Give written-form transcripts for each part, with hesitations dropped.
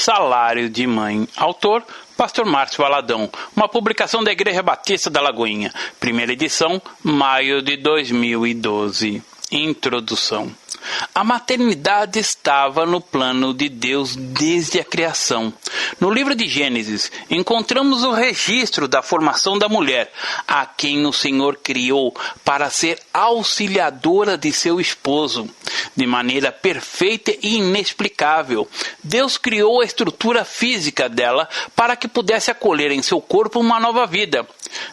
Salário de Mãe. Autor, Pastor Márcio Valadão. Uma publicação da Igreja Batista da Lagoinha. Primeira edição, maio de 2012. Introdução. A maternidade estava no plano de Deus desde a criação. No livro de Gênesis, encontramos o registro da formação da mulher, a quem o Senhor criou para ser auxiliadora de seu esposo. De maneira perfeita e inexplicável, Deus criou a estrutura física dela para que pudesse acolher em seu corpo uma nova vida.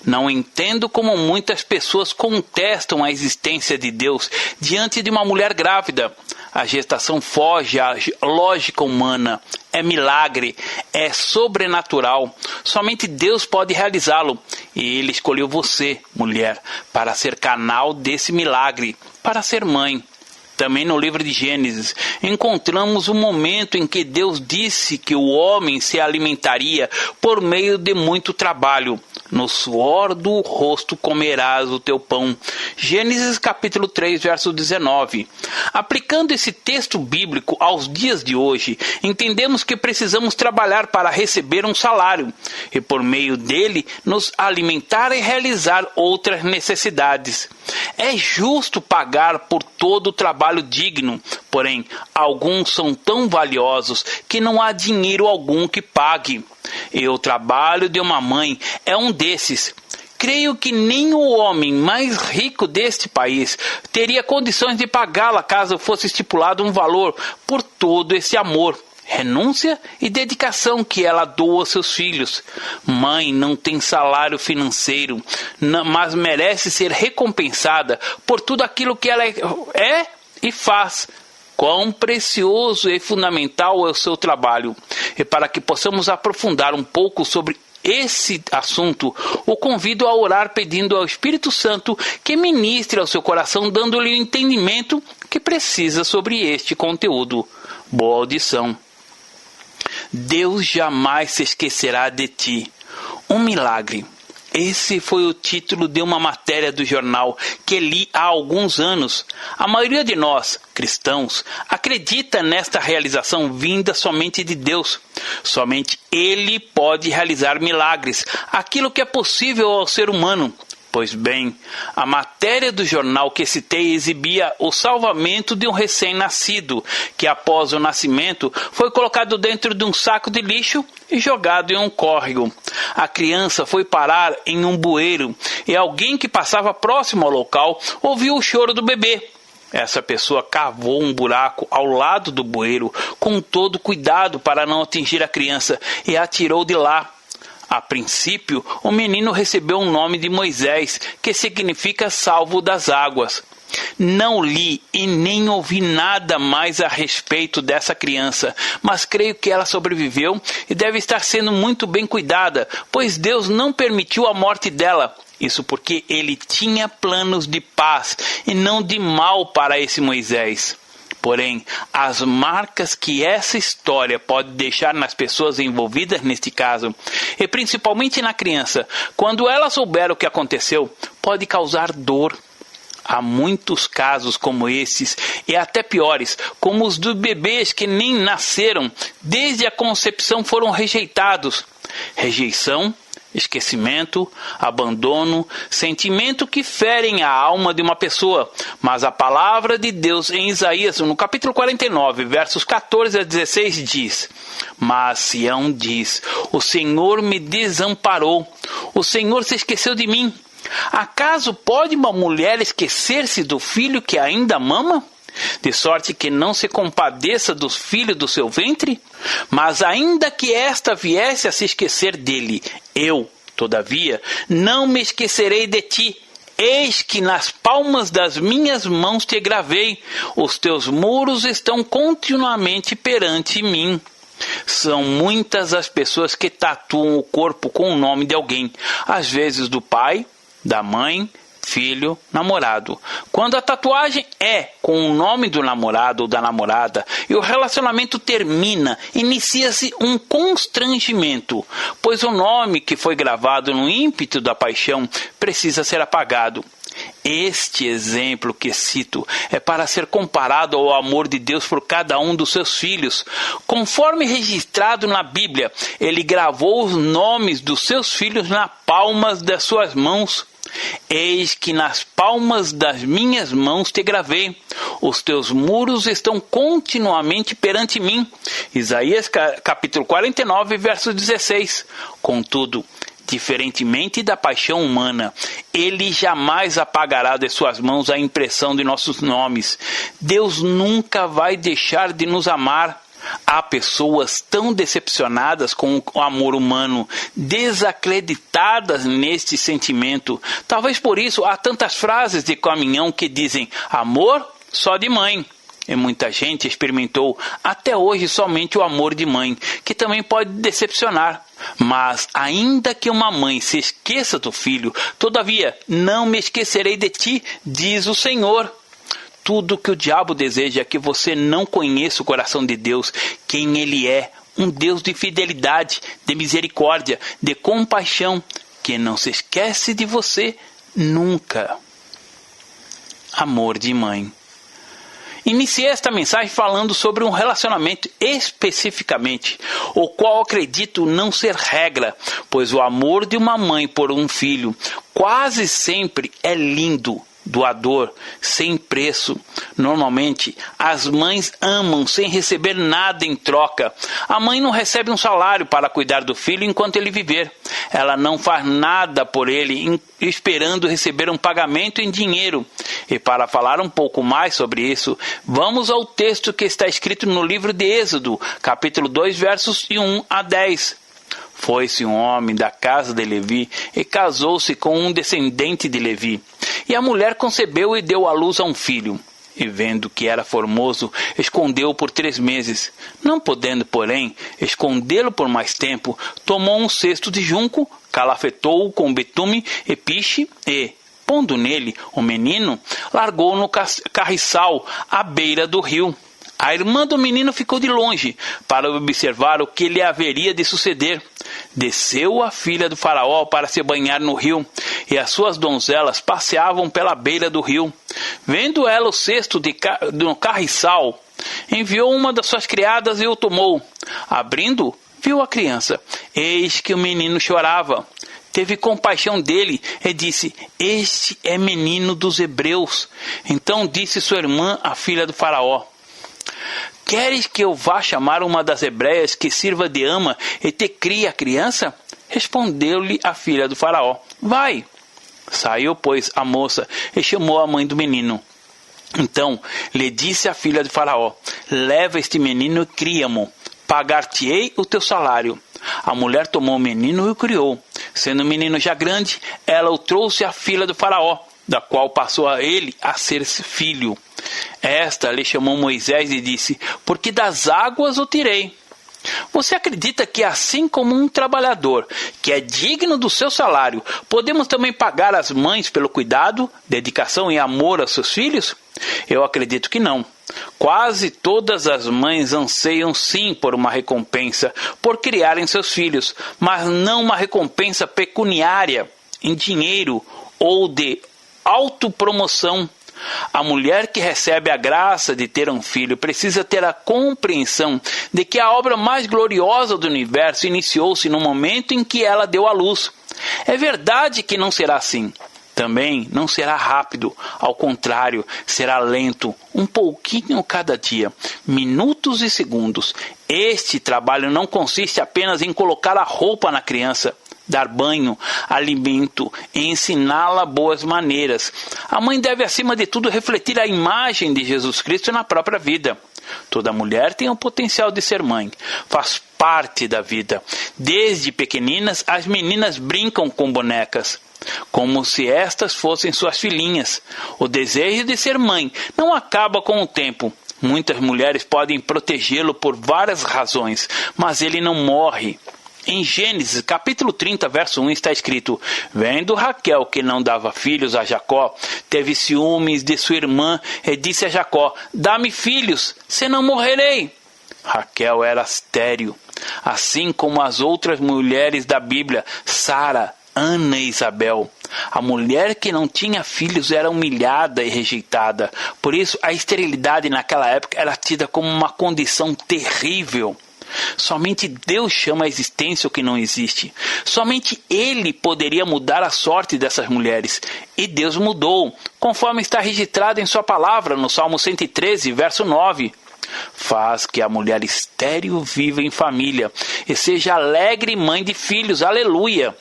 Não entendo como muitas pessoas contestam a existência de Deus diante de uma mulher grávida. A gestação foge à lógica humana. É milagre, é sobrenatural. Somente Deus pode realizá-lo. E Ele escolheu você, mulher, para ser canal desse milagre, para ser mãe. Também no livro de Gênesis, encontramos o momento em que Deus disse que o homem se alimentaria por meio de muito trabalho. No suor do rosto comerás o teu pão. Gênesis capítulo 3, verso 19. Aplicando esse texto bíblico aos dias de hoje, entendemos que precisamos trabalhar para receber um salário e por meio dele nos alimentar e realizar outras necessidades. É justo pagar por todo o trabalho digno, porém, alguns são tão valiosos que não há dinheiro algum que pague. E o trabalho de uma mãe é um desses. Creio que nem o homem mais rico deste país teria condições de pagá-la caso fosse estipulado um valor por todo esse amor, renúncia e dedicação que ela doa aos seus filhos. Mãe não tem salário financeiro, mas merece ser recompensada por tudo aquilo que ela é e faz. Quão precioso e fundamental é o seu trabalho. E para que possamos aprofundar um pouco sobre esse assunto, o convido a orar pedindo ao Espírito Santo que ministre ao seu coração, dando-lhe o entendimento que precisa sobre este conteúdo. Boa audição. Deus jamais se esquecerá de ti. Um milagre. Esse foi o título de uma matéria do jornal que li há alguns anos. A maioria de nós, cristãos, acredita nesta realização vinda somente de Deus. Somente Ele pode realizar milagres, aquilo que é possível ao ser humano. Pois bem, a matéria do jornal que citei exibia o salvamento de um recém-nascido, que após o nascimento foi colocado dentro de um saco de lixo e jogado em um córrego. A criança foi parar em um bueiro e alguém que passava próximo ao local ouviu o choro do bebê. Essa pessoa cavou um buraco ao lado do bueiro com todo cuidado para não atingir a criança e a tirou de lá. A princípio, o menino recebeu o nome de Moisés, que significa salvo das águas. Não li e nem ouvi nada mais a respeito dessa criança, mas creio que ela sobreviveu e deve estar sendo muito bem cuidada, pois Deus não permitiu a morte dela. Isso porque Ele tinha planos de paz e não de mal para esse Moisés. Porém, as marcas que essa história pode deixar nas pessoas envolvidas neste caso, e principalmente na criança, quando ela souber o que aconteceu, pode causar dor. Há muitos casos como esses, e até piores, como os dos bebês que nem nasceram, desde a concepção foram rejeitados. Rejeição, esquecimento, abandono, sentimento que ferem a alma de uma pessoa. Mas a palavra de Deus em Isaías, no capítulo 49, versos 14 a 16, diz: Mas Sião diz, o Senhor me desamparou, o Senhor se esqueceu de mim. Acaso pode uma mulher esquecer-se do filho que ainda mama? De sorte que não se compadeça dos filhos do seu ventre? Mas ainda que esta viesse a se esquecer dele, eu, todavia, não me esquecerei de ti. Eis que nas palmas das minhas mãos te gravei, os teus muros estão continuamente perante mim. São muitas as pessoas que tatuam o corpo com o nome de alguém, às vezes do pai, da mãe, filho, namorado. Quando a tatuagem é com o nome do namorado ou da namorada e o relacionamento termina, inicia-se um constrangimento, pois o nome que foi gravado no ímpeto da paixão precisa ser apagado. Este exemplo que cito é para ser comparado ao amor de Deus por cada um dos seus filhos. Conforme registrado na Bíblia, ele gravou os nomes dos seus filhos nas palmas das suas mãos. Eis que nas palmas das minhas mãos te gravei. Os teus muros estão continuamente perante mim. Isaías capítulo 49, verso 16. Contudo, diferentemente da paixão humana, ele jamais apagará de suas mãos a impressão de nossos nomes. Deus nunca vai deixar de nos amar. Há pessoas tão decepcionadas com o amor humano, desacreditadas neste sentimento. Talvez por isso há tantas frases de caminhão que dizem amor só de mãe. E muita gente experimentou até hoje somente o amor de mãe, que também pode decepcionar. Mas ainda que uma mãe se esqueça do filho, todavia não me esquecerei de ti, diz o Senhor. Tudo que o diabo deseja é que você não conheça o coração de Deus, quem Ele é, um Deus de fidelidade, de misericórdia, de compaixão, que não se esquece de você nunca. Amor de mãe. Iniciei esta mensagem falando sobre um relacionamento especificamente, o qual acredito não ser regra, pois o amor de uma mãe por um filho quase sempre é lindo, doador, sem preço. Normalmente, as mães amam sem receber nada em troca. A mãe não recebe um salário para cuidar do filho enquanto ele viver. Ela não faz nada por ele, esperando receber um pagamento em dinheiro. E para falar um pouco mais sobre isso, vamos ao texto que está escrito no livro de Êxodo, capítulo 2, versos 1 a 10. Foi-se um homem da casa de Levi e casou-se com um descendente de Levi. E a mulher concebeu e deu à luz a um filho. E vendo que era formoso, escondeu-o por 3 meses. Não podendo, porém, escondê-lo por mais tempo, tomou um cesto de junco, calafetou-o com betume e piche e, pondo nele o menino, largou-o no carriçal à beira do rio. A irmã do menino ficou de longe para observar o que lhe haveria de suceder. Desceu a filha do faraó para se banhar no rio, e as suas donzelas passeavam pela beira do rio. Vendo ela o cesto no carriçal, enviou uma das suas criadas e o tomou. Abrindo, viu a criança. Eis que o menino chorava. Teve compaixão dele e disse: este é menino dos hebreus. Então disse sua irmã, a filha do faraó: queres que eu vá chamar uma das hebreias que sirva de ama e te crie a criança? Respondeu-lhe a filha do faraó: vai. Saiu, pois, a moça e chamou a mãe do menino. Então lhe disse a filha do faraó: leva este menino e cria-mo, pagar-te-ei o teu salário. A mulher tomou o menino e o criou. Sendo o menino já grande, ela o trouxe à filha do faraó, da qual passou a ele a ser filho. Esta lhe chamou Moisés e disse: porque das águas o tirei. Você acredita que assim como um trabalhador que é digno do seu salário, podemos também pagar as mães pelo cuidado, dedicação e amor aos seus filhos? Eu acredito que não. Quase todas as mães anseiam sim por uma recompensa por criarem seus filhos, mas não uma recompensa pecuniária, em dinheiro ou de autopromoção. A mulher que recebe a graça de ter um filho precisa ter a compreensão de que a obra mais gloriosa do universo iniciou-se no momento em que ela deu à luz. É verdade que não será assim. Também não será rápido, ao contrário, será lento, um pouquinho cada dia, minutos e segundos. Este trabalho não consiste apenas em colocar a roupa na criança, dar banho, alimento e ensiná-la boas maneiras. A mãe deve, acima de tudo, refletir a imagem de Jesus Cristo na própria vida. Toda mulher tem o potencial de ser mãe. Faz parte da vida. Desde pequeninas, as meninas brincam com bonecas, como se estas fossem suas filhinhas. O desejo de ser mãe não acaba com o tempo. Muitas mulheres podem protegê-lo por várias razões, mas ele não morre. Em Gênesis, capítulo 30, verso 1, está escrito: vendo Raquel que não dava filhos a Jacó, teve ciúmes de sua irmã e disse a Jacó: dá-me filhos, senão morrerei. Raquel era estéril, assim como as outras mulheres da Bíblia. Sara Ana e Isabel. A mulher que não tinha filhos era humilhada e rejeitada. Por isso, a esterilidade naquela época era tida como uma condição terrível. Somente Deus chama à existência o que não existe. Somente Ele poderia mudar a sorte dessas mulheres. E Deus mudou, conforme está registrado em sua palavra, no Salmo 113, verso 9. Faz que a mulher estéril viva em família e seja alegre mãe de filhos. Aleluia!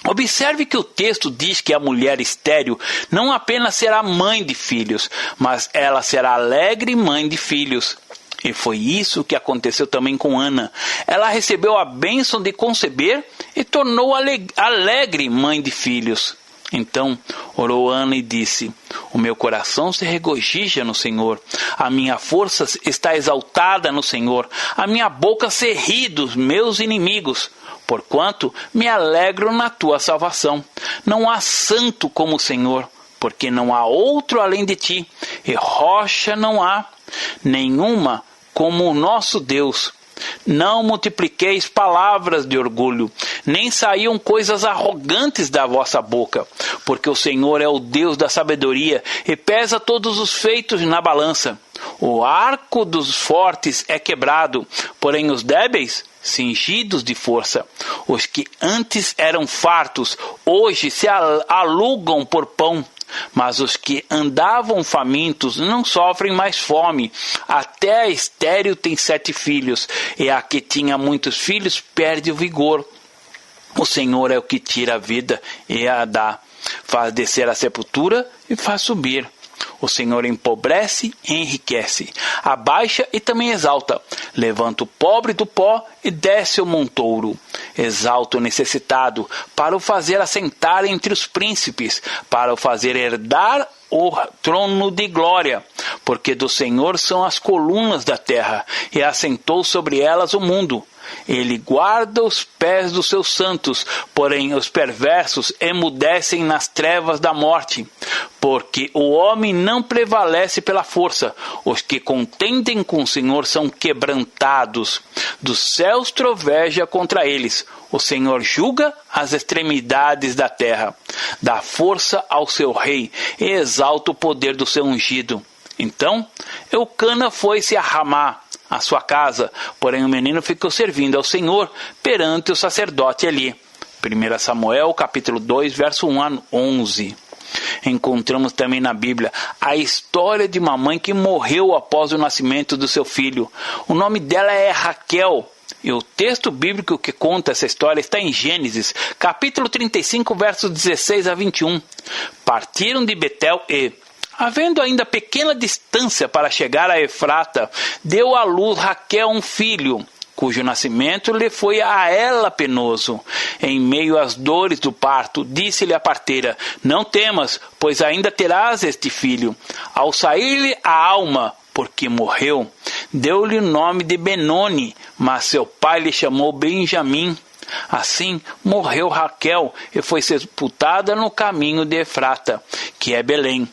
Observe que o texto diz que a mulher estéril não apenas será mãe de filhos, mas ela será alegre mãe de filhos. E foi isso que aconteceu também com Ana. Ela recebeu a bênção de conceber e tornou alegre mãe de filhos. Então orou Ana e disse: o meu coração se regozija no Senhor, a minha força está exaltada no Senhor, a minha boca se ri dos meus inimigos, porquanto me alegro na tua salvação. Não há santo como o Senhor, porque não há outro além de ti, e rocha não há nenhuma como o nosso Deus. Não multipliqueis palavras de orgulho, nem saíam coisas arrogantes da vossa boca, porque o Senhor é o Deus da sabedoria e pesa todos os feitos na balança. O arco dos fortes é quebrado, porém os débeis cingidos de força. Os que antes eram fartos, hoje se alugam por pão. Mas os que andavam famintos não sofrem mais fome. Até a estéril tem 7 filhos, e a que tinha muitos filhos perde o vigor. O Senhor é o que tira a vida e a dá, faz descer a sepultura e faz subir. O Senhor empobrece e enriquece, abaixa e também exalta, levanta o pobre do pó e desce o montouro. Exalta o necessitado, para o fazer assentar entre os príncipes, para o fazer herdar o trono de glória. Porque do Senhor são as colunas da terra, e assentou sobre elas o mundo. Ele guarda os pés dos seus santos, porém os perversos emudecem nas trevas da morte. Porque o homem não prevalece pela força, os que contendem com o Senhor são quebrantados. Dos céus troveja contra eles, o Senhor julga as extremidades da terra. Dá força ao seu rei e exalta o poder do seu ungido. Então Eucana foi-se a Ramá, a sua casa, porém o menino ficou servindo ao Senhor perante o sacerdote Eli. 1 Samuel, capítulo 2, verso 1 a 11. Encontramos também na Bíblia a história de uma mãe que morreu após o nascimento do seu filho. O nome dela é Raquel. E o texto bíblico que conta essa história está em Gênesis, capítulo 35, versos 16 a 21. Partiram de Betel e, havendo ainda pequena distância para chegar a Efrata, deu à luz Raquel um filho, cujo nascimento lhe foi a ela penoso. Em meio às dores do parto, disse-lhe a parteira: não temas, pois ainda terás este filho. Ao sair-lhe a alma, porque morreu, deu-lhe o nome de Benoni, mas seu pai lhe chamou Benjamim. Assim morreu Raquel e foi sepultada no caminho de Efrata, que é Belém.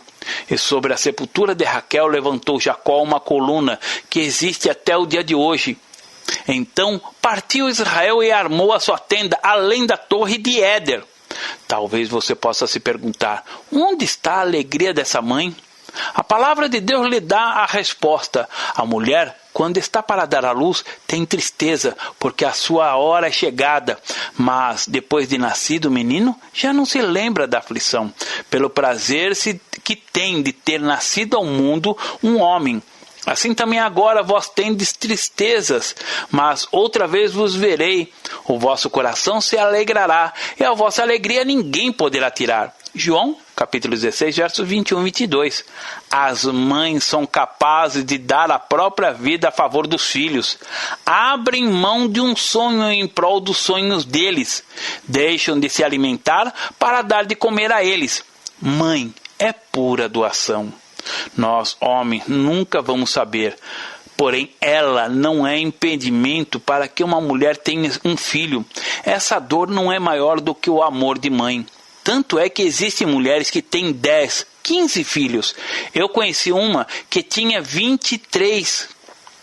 E sobre a sepultura de Raquel levantou Jacó uma coluna que existe até o dia de hoje. Então partiu Israel e armou a sua tenda além da torre de Éder. Talvez você possa se perguntar: onde está a alegria dessa mãe? A palavra de Deus lhe dá a resposta. A mulher, quando está para dar à luz, tem tristeza, porque a sua hora é chegada. Mas, depois de nascido o menino, já não se lembra da aflição, pelo prazer que tem de ter nascido ao mundo um homem. Assim também agora vós tendes tristezas, mas outra vez vos verei. O vosso coração se alegrará, e a vossa alegria ninguém poderá tirar. João, capítulo 16, versos 21 e 22. As mães são capazes de dar a própria vida a favor dos filhos. Abrem mão de um sonho em prol dos sonhos deles. Deixam de se alimentar para dar de comer a eles. Mãe é pura doação. Nós, homens, nunca vamos saber. Porém, ela não é impedimento para que uma mulher tenha um filho. Essa dor não é maior do que o amor de mãe. Tanto é que existem mulheres que têm 10, 15 filhos. Eu conheci uma que tinha 23.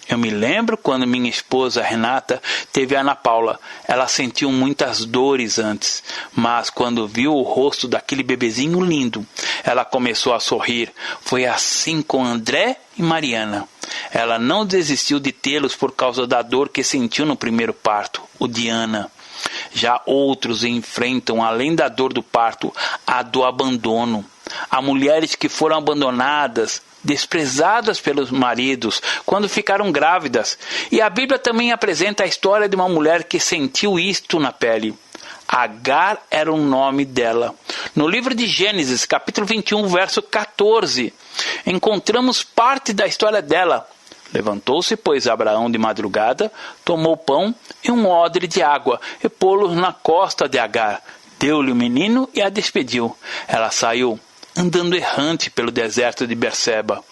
Eu me lembro quando minha esposa Renata teve a Ana Paula. Ela sentiu muitas dores antes, mas quando viu o rosto daquele bebezinho lindo, ela começou a sorrir. Foi assim com André e Mariana. Ela não desistiu de tê-los por causa da dor que sentiu no primeiro parto, o de Ana. Já outros enfrentam, além da dor do parto, a do abandono. Há mulheres que foram abandonadas, desprezadas pelos maridos quando ficaram grávidas. E a Bíblia também apresenta a história de uma mulher que sentiu isto na pele. Agar era o nome dela. No livro de Gênesis, capítulo 21, verso 14, encontramos parte da história dela. Levantou-se, pois, Abraão de madrugada, tomou pão e um odre de água e pô-los na costa de Agar. Deu-lhe o menino e a despediu. Ela saiu, andando errante pelo deserto de Berseba.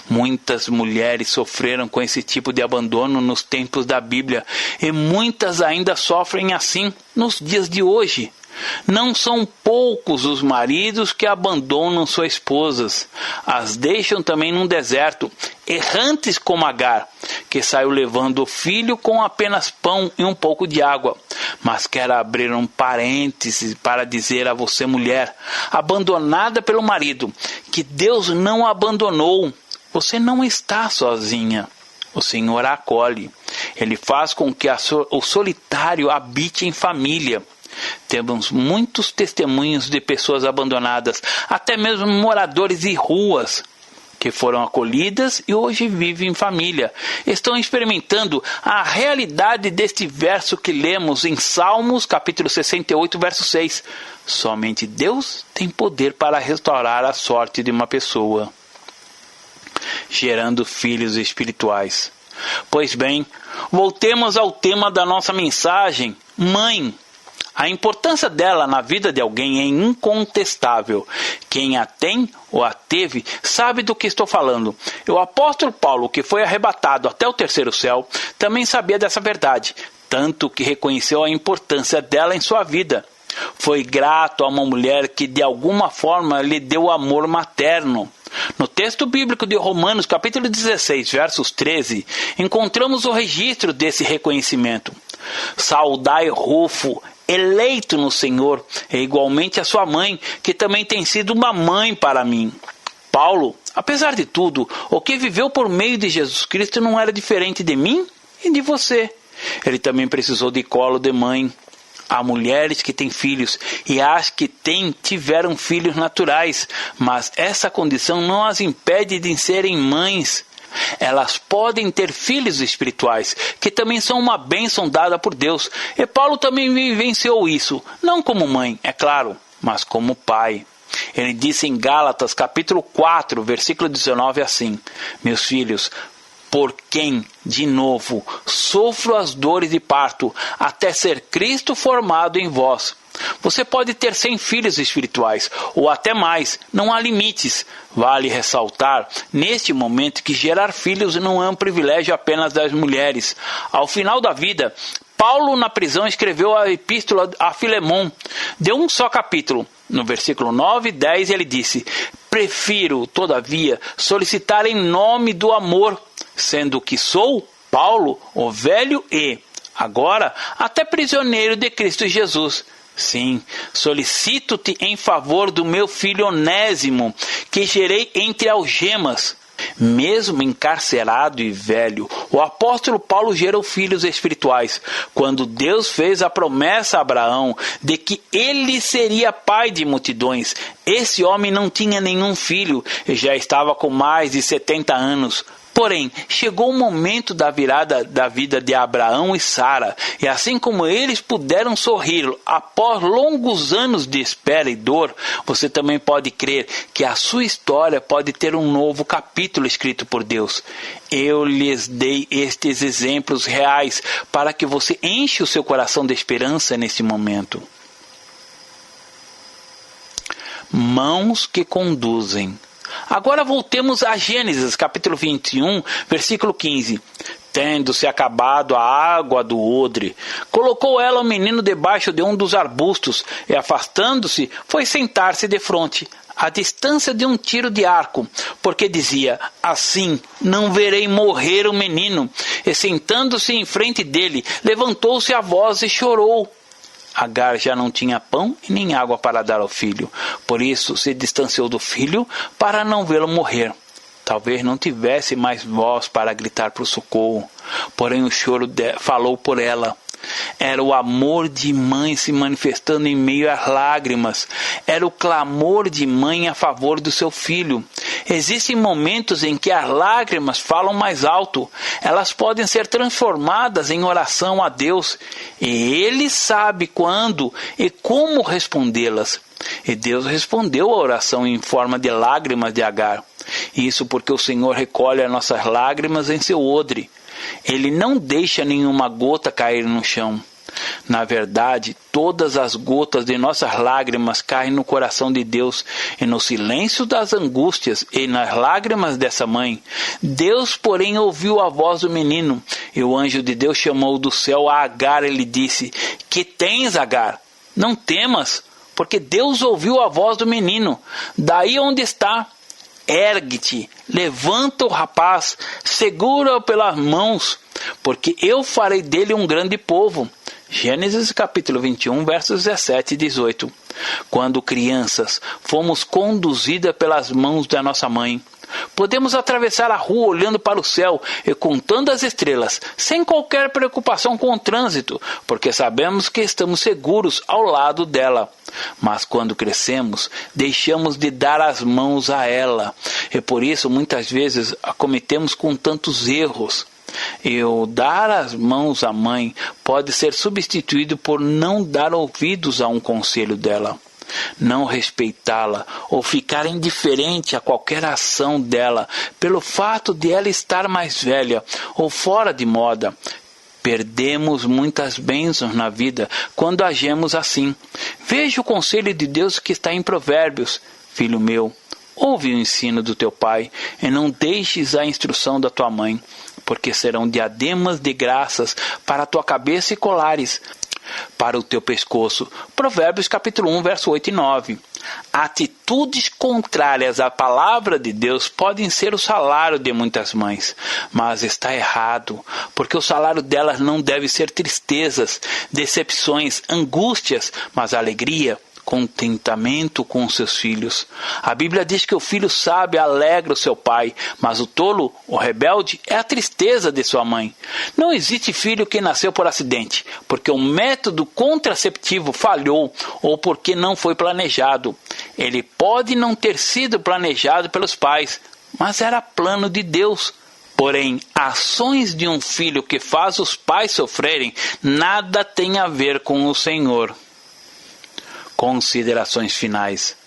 Muitas mulheres sofreram com esse tipo de abandono nos tempos da Bíblia e muitas ainda sofrem assim nos dias de hoje. Não são poucos os maridos que abandonam suas esposas, as deixam também num deserto, errantes como Agar, que saiu levando o filho com apenas pão e um pouco de água. Mas quero abrir um parêntese para dizer a você, mulher, abandonada pelo marido, que Deus não a abandonou. Você não está sozinha. O Senhor a acolhe. Ele faz com que o solitário habite em família. Temos muitos testemunhos de pessoas abandonadas, até mesmo moradores de ruas, que foram acolhidas e hoje vivem em família. Estão experimentando a realidade deste verso que lemos em Salmos, capítulo 68, verso 6. Somente Deus tem poder para restaurar a sorte de uma pessoa, gerando filhos espirituais. Pois bem, voltemos ao tema da nossa mensagem, mãe. A importância dela na vida de alguém é incontestável. Quem a tem ou a teve sabe do que estou falando. O apóstolo Paulo, que foi arrebatado até o terceiro céu, também sabia dessa verdade, tanto que reconheceu a importância dela em sua vida. Foi grato a uma mulher que de alguma forma lhe deu amor materno. No texto bíblico de Romanos, capítulo 16, versos 13, encontramos o registro desse reconhecimento. Saudai Rufo, eleito no Senhor, e igualmente a sua mãe, que também tem sido uma mãe para mim. Paulo, apesar de tudo, o que viveu por meio de Jesus Cristo não era diferente de mim e de você. Ele também precisou de colo de mãe. Há mulheres que têm filhos e as que tiveram filhos naturais, mas essa condição não as impede de serem mães. Elas podem ter filhos espirituais, que também são uma bênção dada por Deus. E Paulo também vivenciou isso, não como mãe, é claro, mas como pai. Ele disse em Gálatas, capítulo 4, versículo 19 assim: Meus filhos, por quem, de novo, sofro as dores de parto, até ser Cristo formado em vós. Você pode ter 100 filhos espirituais, ou até mais, não há limites. Vale ressaltar, neste momento, que gerar filhos não é um privilégio apenas das mulheres. Ao final da vida, Paulo, na prisão, escreveu a epístola a Filemon, de um só capítulo. No versículo 9 e 10 ele disse: Prefiro, todavia, solicitar em nome do amor, sendo que sou, Paulo, o velho e, agora, até prisioneiro de Cristo Jesus. Sim, solicito-te em favor do meu filho Onésimo, que gerei entre algemas. Mesmo encarcerado e velho, o apóstolo Paulo gerou filhos espirituais. Quando Deus fez a promessa a Abraão de que ele seria pai de multidões, esse homem não tinha nenhum filho e já estava com mais de 70 anos. Porém, chegou o momento da virada da vida de Abraão e Sara, e assim como eles puderam sorrir após longos anos de espera e dor, você também pode crer que a sua história pode ter um novo capítulo escrito por Deus. Eu lhes dei estes exemplos reais para que você enche o seu coração de esperança nesse momento. Mãos que conduzem. Agora voltemos a Gênesis, capítulo 21, versículo 15. Tendo-se acabado a água do odre, colocou ela o menino debaixo de um dos arbustos, e afastando-se, foi sentar-se defronte. à distância de um tiro de arco, porque dizia: assim não verei morrer o menino. E sentando-se em frente dele, levantou-se a voz e chorou. Agar já não tinha pão e nem água para dar ao filho, por isso se distanciou do filho para não vê-lo morrer. Talvez não tivesse mais voz para gritar por socorro, porém o choro falou por ela. Era o amor de mãe se manifestando em meio às lágrimas. Era o clamor de mãe a favor do seu filho. Existem momentos em que as lágrimas falam mais alto. Elas podem ser transformadas em oração a Deus. E Ele sabe quando e como respondê-las. E Deus respondeu a oração em forma de lágrimas de Agar. Isso porque o Senhor recolhe as nossas lágrimas em seu odre. Ele não deixa nenhuma gota cair no chão. Na verdade, todas as gotas de nossas lágrimas caem no coração de Deus, e no silêncio das angústias e nas lágrimas dessa mãe. Deus, porém, ouviu a voz do menino, e o anjo de Deus chamou do céu a Agar e lhe disse: que tens, Agar? Não temas, porque Deus ouviu a voz do menino. Daí onde está, ergue-te, levanta o rapaz, segura-o pelas mãos, porque eu farei dele um grande povo. Gênesis capítulo 21, versos 17 e 18. Quando crianças, fomos conduzidas pelas mãos da nossa mãe. Podemos atravessar a rua olhando para o céu e contando as estrelas, sem qualquer preocupação com o trânsito, porque sabemos que estamos seguros ao lado dela. Mas quando crescemos, deixamos de dar as mãos a ela, e por isso muitas vezes a cometemos com tantos erros. E o dar as mãos à mãe pode ser substituído por não dar ouvidos a um conselho dela, não respeitá-la ou ficar indiferente a qualquer ação dela pelo fato de ela estar mais velha ou fora de moda. Perdemos muitas bênçãos na vida quando agimos assim. Veja o conselho de Deus que está em Provérbios: filho meu, ouve o ensino do teu pai e não deixes a instrução da tua mãe, porque serão diademas de graças para a tua cabeça e colares para o teu pescoço. Provérbios capítulo 1, verso 8 e 9. Atitudes contrárias à palavra de Deus podem ser o salário de muitas mães, mas está errado, porque o salário delas não deve ser tristezas, decepções, angústias, mas alegria, contentamento com seus filhos. A Bíblia diz que o filho sábio alegra o seu pai, mas o tolo, o rebelde, é a tristeza de sua mãe. Não existe filho que nasceu por acidente, porque o método contraceptivo falhou ou porque não foi planejado. Ele pode não ter sido planejado pelos pais, mas era plano de Deus. Porém, ações de um filho que faz os pais sofrerem nada tem a ver com o Senhor. Considerações finais.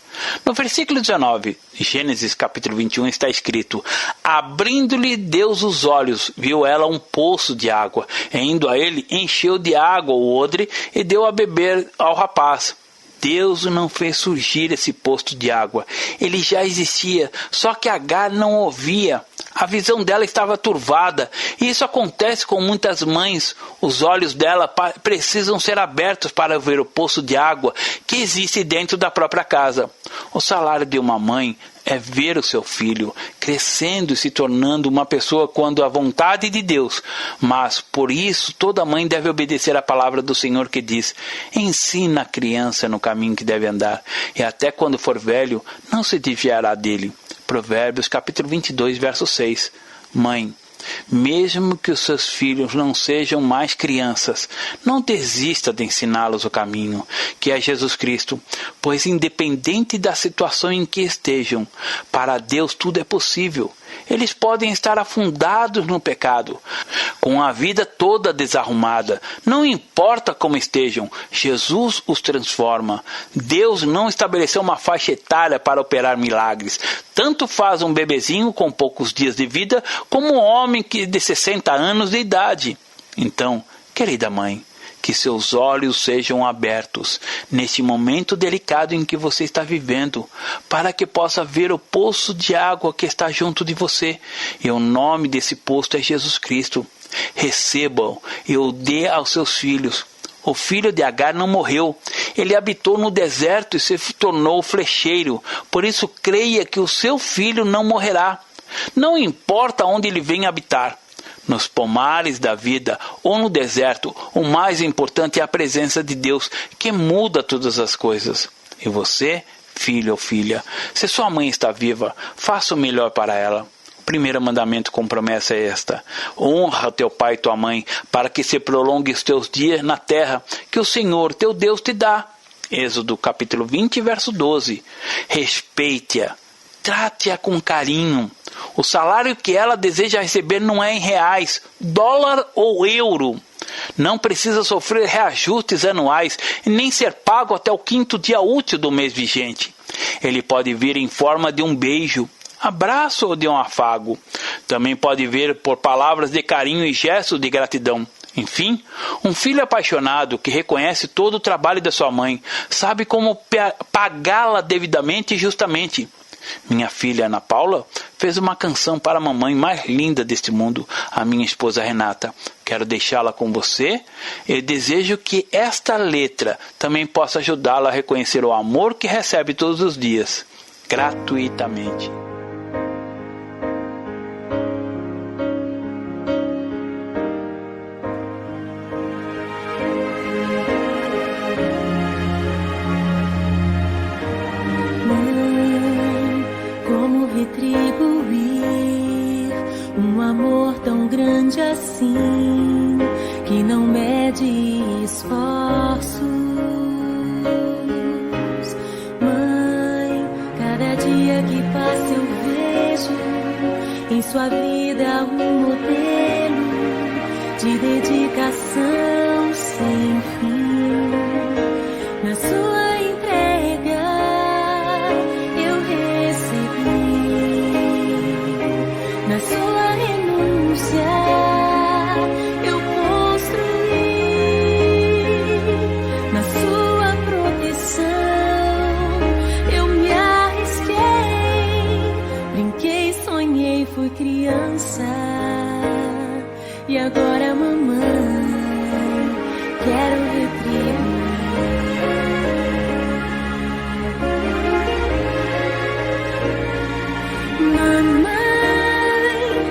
No versículo 19, Gênesis capítulo 21, está escrito: abrindo-lhe Deus os olhos, viu ela um poço de água, e indo a ele, encheu de água o odre e deu a beber ao rapaz. Deus não fez surgir esse poço de água. Ele já existia, só que Agar não ouvia. A visão dela estava turvada. E isso acontece com muitas mães. Os olhos dela precisam ser abertos para ver o poço de água que existe dentro da própria casa. O salário de uma mãe é ver o seu filho crescendo e se tornando uma pessoa quando a vontade de Deus. Mas, por isso, toda mãe deve obedecer à palavra do Senhor que diz: ensina a criança no caminho que deve andar, e até quando for velho, não se desviará dele. Provérbios capítulo 22, verso 6. Mãe, mesmo que os seus filhos não sejam mais crianças, não desista de ensiná-los o caminho, que é Jesus Cristo, pois independente da situação em que estejam, para Deus tudo é possível. Eles podem estar afundados no pecado, com a vida toda desarrumada. Não importa como estejam, Jesus os transforma. Deus não estabeleceu uma faixa etária para operar milagres. Tanto faz um bebezinho com poucos dias de vida, como um homem de 60 anos de idade. Então, querida mãe, que seus olhos sejam abertos neste momento delicado em que você está vivendo, para que possa ver o poço de água que está junto de você. E o nome desse poço é Jesus Cristo. Receba-o e o dê aos seus filhos. O filho de Agar não morreu. Ele habitou no deserto e se tornou flecheiro. Por isso, creia que o seu filho não morrerá. Não importa onde ele venha habitar. Nos pomares da vida ou no deserto, o mais importante é a presença de Deus, que muda todas as coisas. E você, filho ou filha, se sua mãe está viva, faça o melhor para ela. O primeiro mandamento com promessa é esta: honra teu pai e tua mãe, para que se prolongue os teus dias na terra, que o Senhor teu Deus te dá. Êxodo capítulo 20, verso 12. Respeite-a, trate-a com carinho. O salário que ela deseja receber não é em reais, dólar ou euro. Não precisa sofrer reajustes anuais e nem ser pago até o 5º dia útil do mês vigente. Ele pode vir em forma de um beijo, abraço ou de um afago. Também pode vir por palavras de carinho e gestos de gratidão. Enfim, um filho apaixonado que reconhece todo o trabalho da sua mãe, sabe como pagá-la devidamente e justamente. Minha filha Ana Paula fez uma canção para a mamãe mais linda deste mundo, a minha esposa Renata. Quero deixá-la com você e desejo que esta letra também possa ajudá-la a reconhecer o amor que recebe todos os dias, gratuitamente. Retribuir um amor tão grande assim, que não mede esforços. Mãe, cada dia que passa eu vejo em sua vida um modelo de dedicação sem fim. Na sua entrega eu recebi, na sua renúncia eu construí, na sua proteção eu me arrisquei, brinquei, sonhei, fui criança. E agora, mamãe, quero retribuir. Mamãe,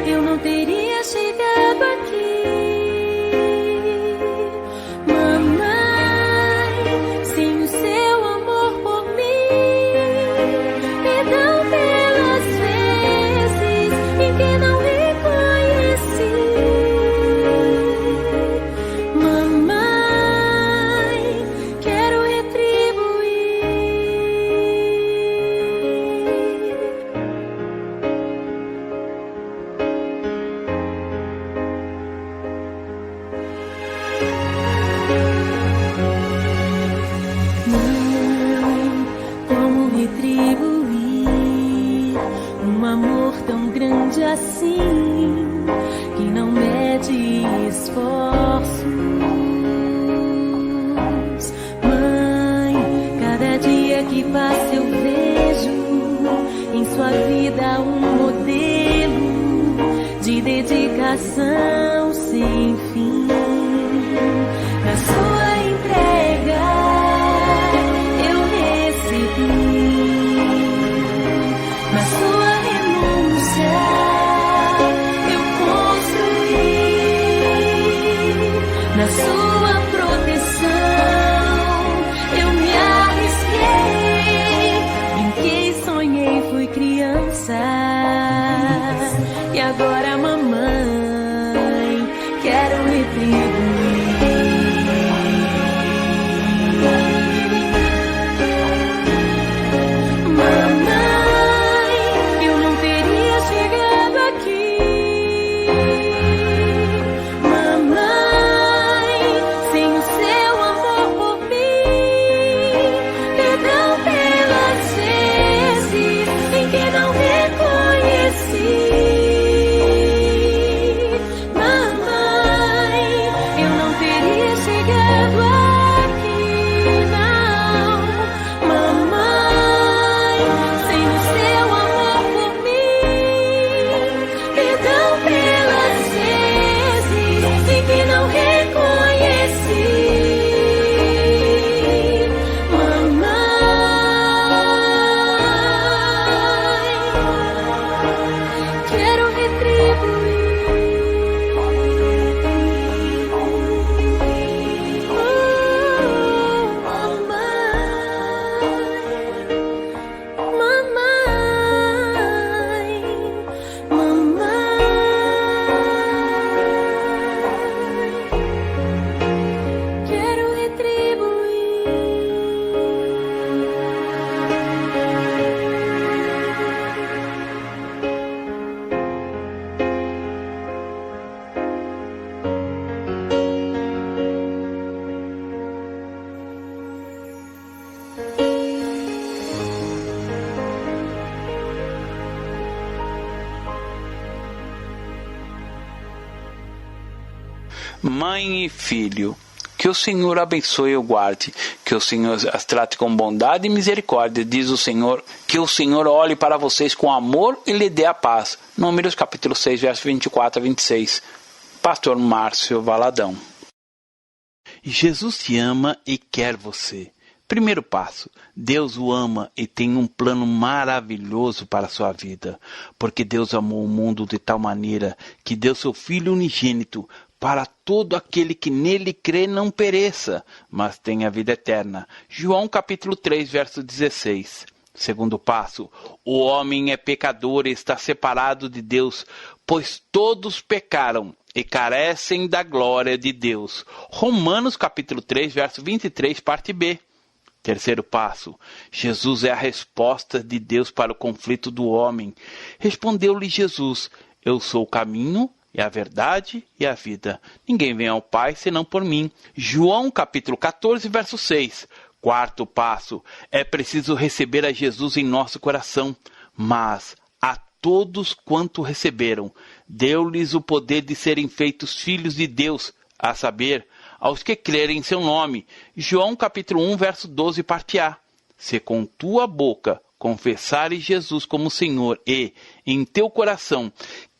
eu não teria chegado aqui. Mamãe, sem o seu amor por mim. Perdão pelas vezes em que não lhe conheci. Mamãe, quero retribuir. Mãe, como retribuir um amor tão grande assim, que não mede esforços. Mãe, cada dia que passa eu vejo em sua vida um modelo de dedicação sem fim. Na sua entrega eu recebi, na sua renúncia eu construí, na sua proteção eu me arrisquei, brinquei, sonhei, fui criança. E agora, mamãe, mãe e filho. Que o Senhor abençoe e o guarde, que o Senhor as trate com bondade e misericórdia, diz o Senhor, que o Senhor olhe para vocês com amor e lhe dê a paz. Números capítulo 6, versos 24 a 26. Pastor Márcio Valadão. Jesus te ama e quer você. Primeiro passo, Deus o ama e tem um plano maravilhoso para a sua vida, porque Deus amou o mundo de tal maneira que deu seu Filho unigênito para todo aquele que nele crê não pereça, mas tenha vida eterna. João capítulo 3, verso 16. Segundo passo, o homem é pecador e está separado de Deus, pois todos pecaram e carecem da glória de Deus. Romanos capítulo 3, verso 23, parte B. Terceiro passo, Jesus é a resposta de Deus para o conflito do homem. Respondeu-lhe Jesus, eu sou o caminho e a verdade e a vida. Ninguém vem ao Pai senão por mim. João capítulo 14, verso 6. Quarto passo, é preciso receber a Jesus em nosso coração, mas a todos quanto receberam, deu-lhes o poder de serem feitos filhos de Deus, a saber, aos que crerem em seu nome. João capítulo 1, verso 12, parte A. Se com tua boca confessares Jesus como Senhor e, em teu coração,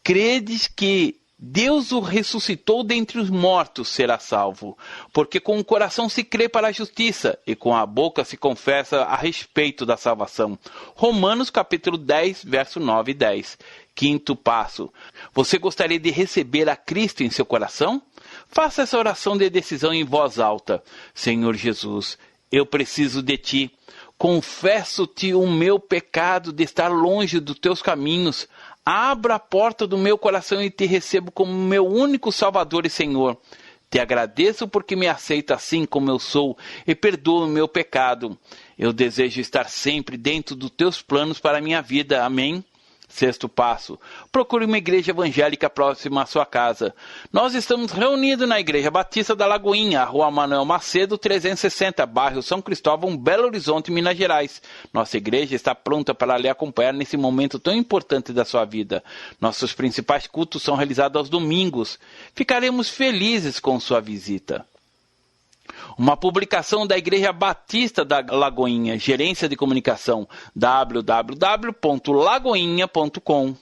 credes que Deus o ressuscitou dentre os mortos, será salvo. Porque com o coração se crê para a justiça e com a boca se confessa a respeito da salvação. Romanos capítulo 10, verso 9 e 10. Quinto passo. Você gostaria de receber a Cristo em seu coração? Faça essa oração de decisão em voz alta. Senhor Jesus, eu preciso de Ti. Confesso-te o meu pecado de estar longe dos Teus caminhos. Abra a porta do meu coração e te recebo como meu único Salvador e Senhor. Te agradeço porque me aceita assim como eu sou e perdoa o meu pecado. Eu desejo estar sempre dentro dos teus planos para a minha vida. Amém? Sexto passo, procure uma igreja evangélica próxima à sua casa. Nós estamos reunidos na Igreja Batista da Lagoinha, Rua Manuel Macedo, 360, bairro São Cristóvão, Belo Horizonte, Minas Gerais. Nossa igreja está pronta para lhe acompanhar nesse momento tão importante da sua vida. Nossos principais cultos são realizados aos domingos. Ficaremos felizes com sua visita. Uma publicação da Igreja Batista da Lagoinha, Gerência de Comunicação, www.lagoinha.com.